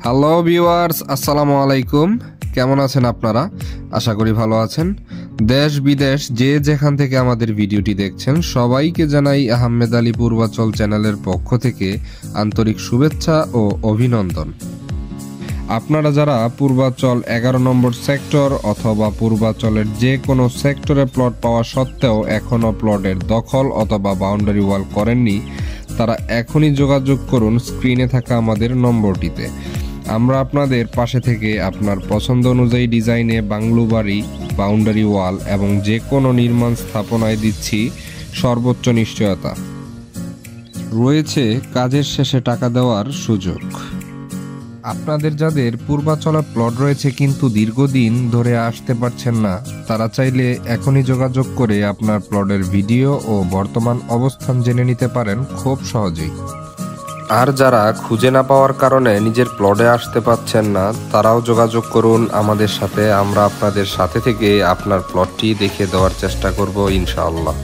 Hello viewers, আসসালামু আলাইকুম। কেমন আছেন আপনারা? আশা করি ভালো আছেন। দেশ বিদেশ যে যেখান থেকে আমাদের ভিডিওটি দেখছেন সবাইকে জানাই আহমেদ আলী পূর্বাচল চ্যানেলের পক্ষ থেকে আন্তরিক শুভেচ্ছা ও অভিনন্দন। আপনারা যারা পূর্বাচল 11 নম্বর সেক্টর অথবা পূর্বাচলের যে কোনো সেক্টরে প্লট পাওয়া সত্ত্বেও এখনও প্লটের দখল অথবা বাউন্ডারি ওয়াল করেননি, তারা এখনই যোগাযোগ করুন স্ক্রিনে থাকা আমাদের নম্বরটিতে। আমরা আপনাদের পাশে থেকে আপনার পছন্দ অনুযায়ী ডিজাইনে বাংলো বাড়ি, বাউন্ডারি ওয়াল এবং যে কোনো নির্মাণ স্থাপনায় দিচ্ছি সর্বোচ্চ নিশ্চয়তা। রয়েছে কাজের শেষে টাকা দেওয়ার সুযোগ। আপনাদের যাদের পূর্বাচলে প্লট রয়েছে কিন্তু দীর্ঘদিন ধরে আসতে পারছেন না, তারা চাইলে এখনই যোগাযোগ করে আপনার প্লটের ভিডিও ও বর্তমান অবস্থান জেনে নিতে পারেন খুব সহজেই। আর যারা খুঁজে না পাওয়ার কারণে নিজের প্লটে আসতে পারছেন না, তারাও যোগাযোগ করুন আমাদের সাথে। আমরা আপনাদের সাথে থেকে আপনার প্লটটি দেখে দেওয়ার চেষ্টা করব ইনশাআল্লাহ।